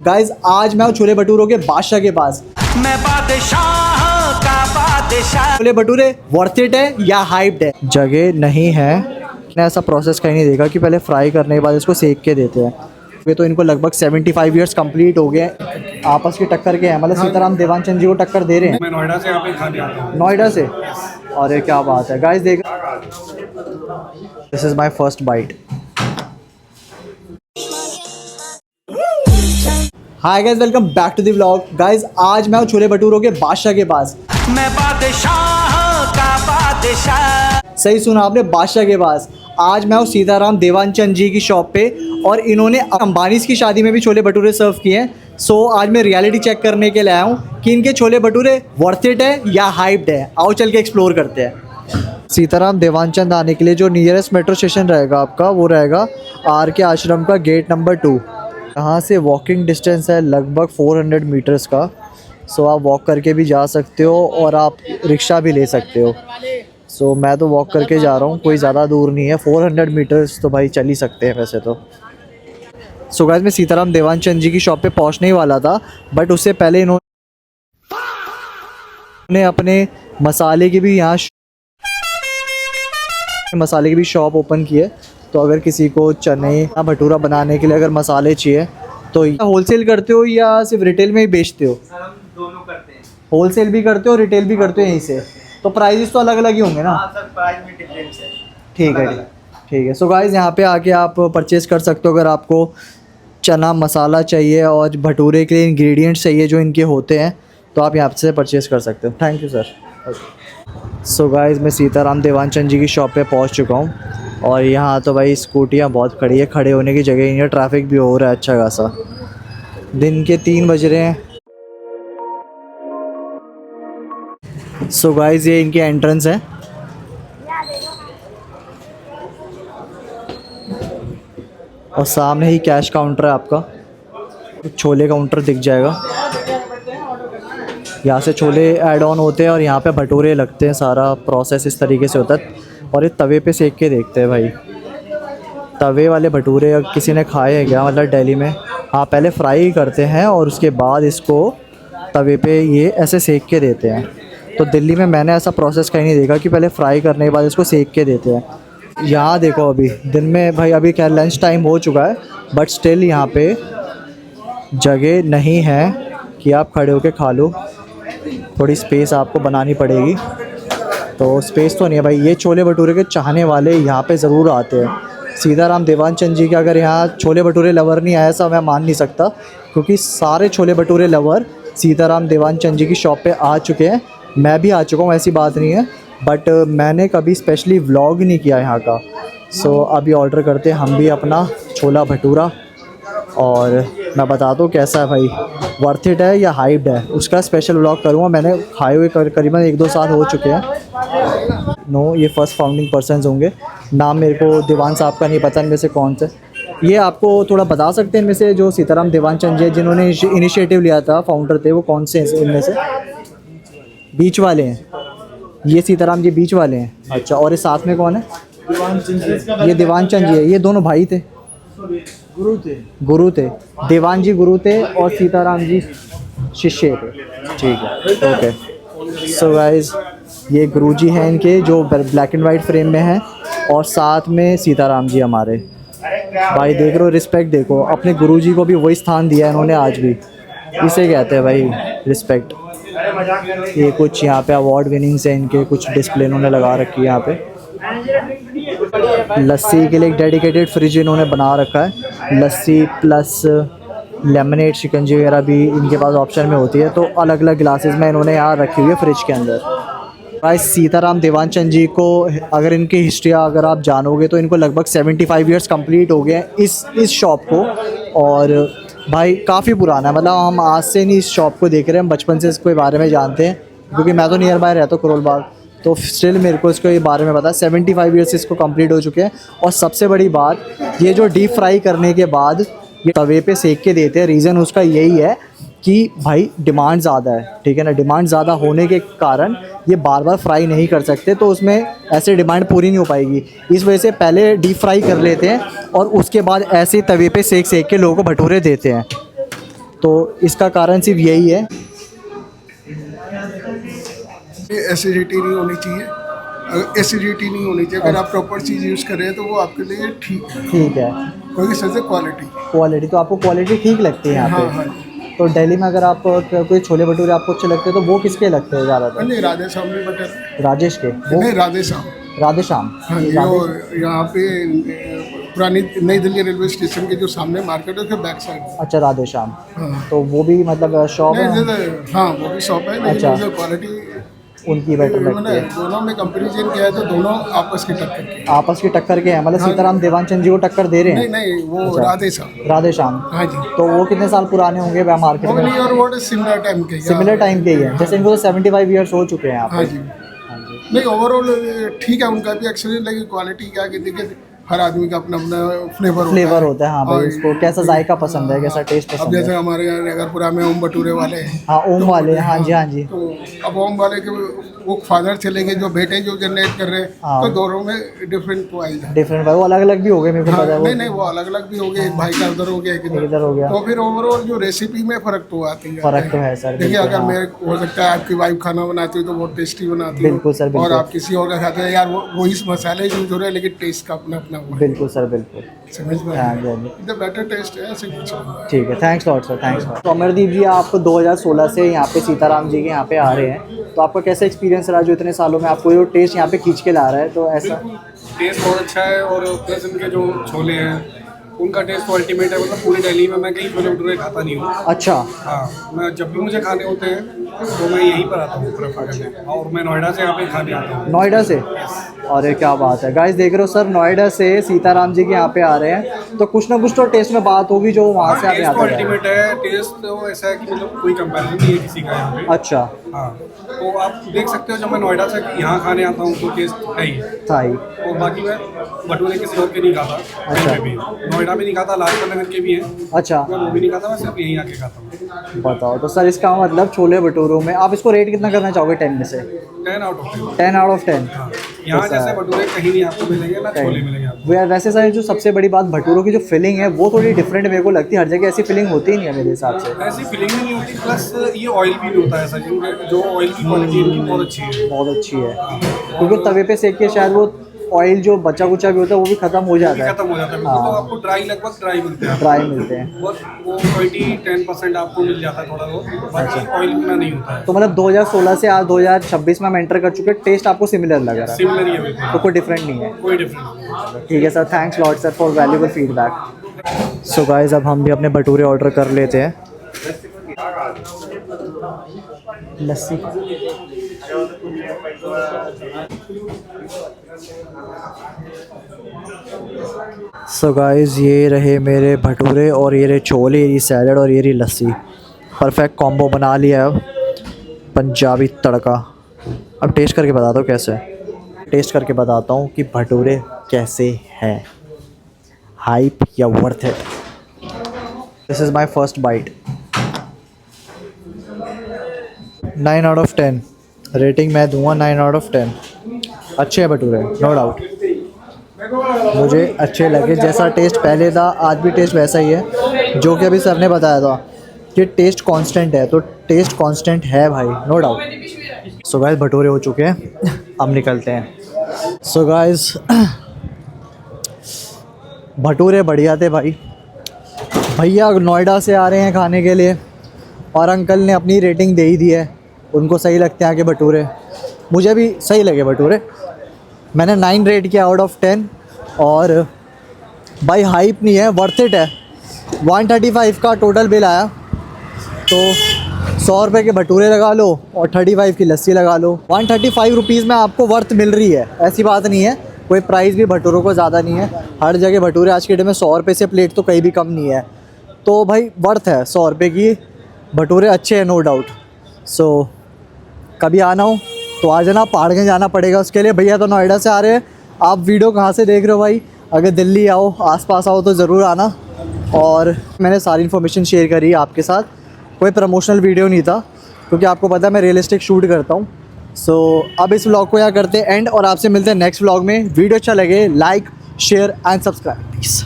Guys आज मैं हूँ छोले भटूरों के बादशाह के पास। मैं बादशाह का बादशाह। छोले भटूरे वर्थ इट है या हाइप्ड है? जगह नहीं है। मैंने ऐसा प्रोसेस कहीं नहीं देखा कि पहले फ्राई करने के बाद इसको सेक के देते हैं। ये तो इनको लगभग 75 ईयर्स कंप्लीट हो गए हैं। आपस की टक्कर के हैं, मतलब सीताराम देवानचंद जी को टक्कर दे रहे हैं। मैं नोएडा से यहाँ पे खाने आता हूँ। नोएडा से? अरे क्या बात है गाइस, देख this is my first bite. Hi guys, welcome back to the vlog. Guys आज मैं हूँ छोले भटूरों के बादशाह के पास। मैं बादशाह का बादशाह। सही सुना आपने, बादशाह के पास। आज मैं हूँ सीताराम देवानचंद जी की शॉप पे और इन्होंने अंबानी की शादी में भी छोले भटूरे सर्व किए हैं। सो आज मैं रियलिटी चेक करने के लिए आया हूँ कि इनके छोले भटूरे वर्थ इट है या हाइप्ड है। आओ चल के एक्सप्लोर करते हैं। सीताराम देवानचंद आने के लिए जो नियरेस्ट मेट्रो स्टेशन रहेगा आपका, वो रहेगा आर के आश्रम का गेट नंबर 2। यहाँ से वॉकिंग डिस्टेंस है लगभग 400 मीटर्स का। सो आप वॉक करके भी जा सकते हो और आप रिक्शा भी ले सकते हो। सो मैं तो वॉक करके जा रहा हूँ, कोई ज़्यादा दूर नहीं है। 400 मीटर्स तो भाई चल ही सकते हैं वैसे तो। सो गाइस मैं सीताराम देवानचंद जी की शॉप पे पहुँचने ही वाला था, बट उससे पहले इन्होंने अपने मसाले की भी शॉप ओपन की है। तो अगर किसी को चने या भटूरा बनाने के लिए अगर मसाले चाहिए तो होलसेल करते हो या सिर्फ रिटेल में ही बेचते हो? सर हम दोनों करते हैं। होलसेल भी करते हो, रिटेल भी करते हो यहीं से? तो प्राइजेस तो अलग अलग ही होंगे ना? हाँ सर, प्राइस में डिफरेंस है। ठीक है, ठीक है। सो गाइस यहाँ पे आके आप परचेज़ कर सकते हो अगर आपको चना मसाला चाहिए और भटूरे के लिए इंग्रेडिएंट्स चाहिए जो इनके होते हैं, तो आप यहाँ से परचेज़ कर सकते हो। Thank you sir. So guys मैं सीताराम देवानचंद जी की शॉप पे पहुँच चुका हूँ और यहाँ तो भाई स्कूटियाँ बहुत खड़ी है, खड़े होने की जगह ही नहीं है। ट्रैफिक भी हो रहा है अच्छा खासा। दिन के 3 बज रहे हैं। सो गाइस ये इनकी एंट्रेंस है और सामने ही कैश काउंटर है आपका। छोले काउंटर दिख जाएगा। यहाँ से छोले ऐड ऑन होते हैं और यहाँ पे भटूरे लगते हैं। सारा प्रोसेस इस तरीके से होता है और ये तवे पे सेक के देखते हैं भाई। तवे वाले भटूरे किसी ने खाए हैं क्या, मतलब दिल्ली में? हाँ, पहले फ्राई करते हैं और उसके बाद इसको तवे पे ये ऐसे सेक के देते हैं। तो दिल्ली में मैंने ऐसा प्रोसेस कहीं नहीं देखा कि पहले फ्राई करने के बाद इसको सेक के देते हैं। यहाँ देखो अभी दिन में भाई, अभी क्या लंच टाइम हो चुका है, बट स्टिल यहाँ पे जगह नहीं है कि आप खड़े होके खा लो। थोड़ी स्पेस आपको बनानी पड़ेगी। तो स्पेस तो नहीं है भाई। ये छोले भटूरे के चाहने वाले यहाँ पे ज़रूर आते हैं। सीताराम देवानचंद जी के अगर यहाँ छोले भटूरे लवर नहीं आया, ऐसा मैं मान नहीं सकता, क्योंकि सारे छोले भटूरे लवर सीताराम देवानचंद जी की शॉप पे आ चुके हैं। मैं भी आ चुका हूँ, ऐसी बात नहीं है, बट मैंने कभी स्पेशली व्लॉग नहीं किया यहाँ का। सो अभी ऑर्डर करते हैं हम भी अपना छोला भटूरा और मैं बता दूँ कैसा है भाई, वर्थ इट है या हाइप्ड है, उसका स्पेशल व्लॉग करूँगा। मैंने खाए हुए करीबन 1-2 साल हो चुके हैं। नो, ये फर्स्ट फाउंडिंग पर्सन्स होंगे। नाम मेरे को दीवान साहब का नहीं पता इनमें से कौन से। ये आपको थोड़ा बता सकते हैं इनमें से जो सीताराम देवानचंद जी जिन्होंने इनिशिएटिव लिया था, फाउंडर थे, वो कौन से हैं इनमें से? बीच वाले हैं ये? सीताराम जी बीच वाले हैं? अच्छा, और इस साथ में कौन है? ये देवानचंद जी है। ये दोनों भाई थे, गुरु थे। देवान जी गुरु थे और सीताराम जी शिष्य थे। ठीक है, ओके। सो गाइस ये गुरु जी हैं इनके, जो ब्लैक एंड वाइट फ्रेम में हैं, और साथ में सीताराम जी हमारे भाई। देख रहे हो, रिस्पेक्ट देखो, अपने गुरु जी को भी वही स्थान दिया है इन्होंने आज भी। इसे कहते हैं भाई रिस्पेक्ट। ये कुछ यहाँ पे अवार्ड विनिंग्स हैं इनके, कुछ डिस्प्ले इन्होंने लगा रखी है यहाँ पे। लस्सी के लिए एक डेडिकेटेड फ्रिज इन्होंने बना रखा है। लस्सी प्लस लेमनेड शिकंजी वगैरह भी इनके पास ऑप्शन में होती है। तो अलग अलग ग्लासेस में इन्होंने यहाँ रखी हुई है फ्रिज के अंदर। भाई सीताराम देवानचंद जी को अगर इनकी हिस्ट्री अगर आप जानोगे तो इनको लगभग 75 ईयर्स कंप्लीट हो गए हैं इस शॉप को। और भाई काफ़ी पुराना है, मतलब हम आज से नहीं इस शॉप को देख रहे हैं, हम बचपन से इसके बारे में जानते हैं, क्योंकि मैं तो नियर बाय रहता हूँ करोल बाग। तो स्टिल मेरे को इसके बारे में पता है। 75 ईयर्स इसको कंप्लीट हो चुके हैं। और सबसे बड़ी बात, ये जो डीप फ्राई करने के बाद ये तवे पे सेक के देते हैं, रीज़न उसका यही है कि भाई डिमांड ज़्यादा है, ठीक है ना। डिमांड ज़्यादा होने के कारण ये बार बार फ्राई नहीं कर सकते, तो उसमें ऐसे डिमांड पूरी नहीं हो पाएगी। इस वजह से पहले डीप फ्राई कर लेते हैं और उसके बाद ऐसे तवे पे सेक के लोगों को भटूरे देते हैं। तो इसका कारण सिर्फ यही है। एसिडिटी नहीं होनी चाहिए, एसिडिटी नहीं होनी चाहिए। अगर आप प्रॉपर चीज़ यूज़ कर रहे हैं तो वो आपके लिए ठीक है। ठीक है, कोई से क्वालिटी तो आपको क्वालिटी ठीक लगती है यहाँ हाँ पे? हाँ। तो दिल्ली में अगर आप कोई छोले भटूरे आपको अच्छे लगते हैं तो वो किसके लगते हैं ज़्यादातर? नहीं, राधे श्याम भी बटर, राजेश के? वो नहीं राधे श्याम। राधे श्याम। हाँ जी, और यहाँ पे पुरानी नई दिल्ली रेलवे स्टेशन के जो सामने मार्केट है उसके बैक साइड। अच्छा, राधे श्याम। हाँ। तो वो भी मतलब शॉप है? हाँ, वो भी शॉप है, लेकिन अच्छा। जो क्वालिटी उनकी बेटर लगती है। दोनों में कंपैरिजन किया है तो दोनों आपस की टक्कर के। आपस की टक्कर के हैं, मतलब हाँ। सीताराम देवानचंद जी को टक्कर दे रहे नहीं हैं? नहीं, वो अच्छा। राधे श्याम। राधे श्याम। हाँ जी। तो वो कितने साल पुराने होंगे वह मार्केट में? और वो सिमिलर टाइम के। सिमिलर टाइम के ही है, जैसे इनको तो 75 ईयर्स हो चुके हैं यहाँ हाँ पे। जी। हाँ जी। नहीं, ओवरऑल ठीक है उनका भी एक्सपीरियंस, लेकिन क्वालिटी क्या कहती है, हर आदमी का अपना अपना फ्लेवर होता है। हाँ भाई, उसको कैसा जायका पसंद है, कैसा टेस्ट अब पसंद जैसे है। हमारे यहाँ नगरपुरा में ओम भटूरे वाले हैं। हाँ, ओम वाले, हाँ जी हाँ जी। तो अब ओम वाले के वो फादर चले गए, जो बेटे जो जनरेट कर रहे हैं, हाँ। तो दोनों में डिफरेंट वाइज है। डिफरेंट भाई, वो अलग अलग भी हो गए, मेरे को पता है। नहीं नहीं, वो अलग अलग भी हो गए, एक भाई का उधर हो गया, एक वो इधर हो गया। तो फिर ओवरऑल जो रेसिपी में फर्क तो आती है। फर्क तो है सर। देखिए, बिल्कुल, अगर हाँ। मेरे हो सकता है आपकी वाइफ खाना बनाती हो तो बहुत टेस्टी बनाती है, बिल्कुल सर, बिल्कुल। और आप किसी और का खाते हैं, यार वो इस मसाले यूज हो रहे हैं, लेकिन टेस्ट का अपना अपना हुआ है। बिल्कुल सर, बिल्कुल। समझ में हाँ जी, हाँ जी। द बेटर टेस्ट है, ऐसे कुछ नहीं है। ठीक है, thanks lot sir, thanks lot. तो अमरदीप जी, आप 2016 से यहाँ पे सीताराम जी के यहाँ पे आ रहे हैं, तो आपका कैसा एक्सपीरियंस रहा जो इतने सालों में आपको जो टेस्ट यहाँ पे खींच के ला रहा है? तो ऐसा टेस्ट बहुत अच्छा है, और प्लस इनके जो छोले हैं उनका टेस्ट तो अल्टीमेट है। मतलब पूरी दिल्ली में मैं कहीं छोले भटूरे खाता नहीं हूँ। अच्छा। हाँ, मैं जब भी मुझे खाने होते हैं तो मैं यहीं पर आता हूँ प्रेफर करने, और मैं नोएडा से यहाँ पे खाने आता हूँ। नोएडा से? अरे क्या बात है गाइस, देख रहे हो सर, नोएडा से सीताराम जी के यहाँ पे आ रहे हैं, तो कुछ ना कुछ तो टेस्ट में बात होगी जो वहाँ से टेस्ट तो आते हैं। अल्टीमेट है, टेस्ट तो ऐसा है कि मतलब कोई कंपैरिजन नहीं है किसी का यहाँ पे। अच्छा। हाँ, तो आप देख सकते हो, जब मैं नोएडा से यहाँ खाने आता हूँ तो टेस्ट है ही। था ही। और बाकी मैं भटूरे किसी और के नहीं खाता, अच्छा। कहीं पे भी नोएडा में नहीं खाता, लाजपत नगर के भी हैं, अच्छा, मैं वो भी नहीं खाता, मैं सिर्फ यहीं आके खाता हूँ। बताओ। तो सर, इसका मतलब छोले भटूरों में आप इसको रेट कितना करना चाहोगे 10 में से? 10 आउट ऑफ 10। 10 out of 10। यहाँ जैसे भटूरे कहीं नहीं आपको मिलेंगे, ना छोले मिलेंगे आपको। वैसे सर, जो सबसे बड़ी बात भटूरों की जो फिलिंग है वो थोड़ी डिफरेंट मेरे को लगती है, हर जगह ऐसी फिलिंग होती ही नहीं है मेरे हिसाब से। ऐसी फीलिंग नहीं होती, प्लस ये ऑयल भी नहीं होता है सर, इनके जो ऑयल की क्वालिटी इनकी बहुत अच्छी है। बहुत अच्छी है, क्योंकि तवे पे सेक के शायद वो ऑयल जो बचा कुचा भी होता है वो भी खत्म हो जाता है। खत्म हो जाता है बिल्कुल, तो आपको ड्राई लगभग ड्राई मिलते हैं। ड्राई मिलते हैं। बस वो 20-10% आपको मिल जाता है थोड़ा बहुत, बाकी ऑयल इतना नहीं होता है। तो मतलब 2016 से आज 2026 में हम एंटर कर चुके हैं, टेस्ट आपको सिमिलर लग रहा है? सिमिलर ही है बिल्कुल, तो कोई डिफरेंट नहीं है? कोई डिफरेंस। ठीक है sir, thanks lot sir for valuable feedback. So guys, अब हम भी अपने भटूरे ऑर्डर कर लेते हैं। लस्सी। सो गाइस, ये रहे मेरे भटूरे, और ये रहे छोले, ये सैलड, और ये रही लस्सी। परफेक्ट कॉम्बो बना लिया है, पंजाबी तड़का। अब टेस्ट करके बताता हूँ कैसे है। टेस्ट करके बताता हूँ कि भटूरे कैसे हैं, हाइप या worth it. This is my first bite. 9 out of 10 rating मैं दूंगा, 9 आउट ऑफ 10। अच्छे हैं भटूरे, नो डाउट, मुझे अच्छे लगे। जैसा टेस्ट पहले था आज भी टेस्ट वैसा ही है, जो कि अभी सर ने बताया था कि टेस्ट कांस्टेंट है, तो टेस्ट कांस्टेंट है भाई, no doubt. So guys, bhature हो चुके हैं, अब निकलते हैं। सो गाइस, भटूरे बढ़िया थे भाई। भैया नोएडा से आ रहे हैं खाने के लिए, और अंकल ने अपनी रेटिंग दे ही दी है, उनको सही लगते हैं आके भटूरे। मुझे भी सही लगे भटूरे, मैंने 9 रेट किया आउट ऑफ 10। और भाई हाइप नहीं है, वर्थ इट है। 135 का टोटल बिल आया, तो 100 रुपये के भटूरे लगा लो और 35 की लस्सी लगा लो। 135 रुपीज़ में आपको वर्थ मिल रही है, ऐसी बात नहीं है। कोई प्राइस भी भटूरों को ज़्यादा नहीं है, हर जगह भटूरे आज के डेट में 100 रुपये से प्लेट तो कहीं भी कम नहीं है। तो भाई वर्थ है 100 रुपये की, भटूरे अच्छे हैं नो डाउट। सो कभी आना हो तो आ जाना, पहाड़गंज जाना पड़ेगा उसके लिए। भैया तो नोएडा से आ रहे हैं, आप वीडियो कहाँ से देख रहे हो भाई? अगर दिल्ली आओ, आसपास आओ तो ज़रूर आना। और मैंने सारी इन्फॉर्मेशन शेयर करी आपके साथ, कोई प्रमोशनल वीडियो नहीं था, क्योंकि आपको पता है मैं रियलिस्टिक शूट करता हूँ। सो अब इस व्लॉग को यहाँ करते हैं एंड, और आपसे मिलते हैं नेक्स्ट व्लॉग में। वीडियो अच्छा लगे like share and subscribe please.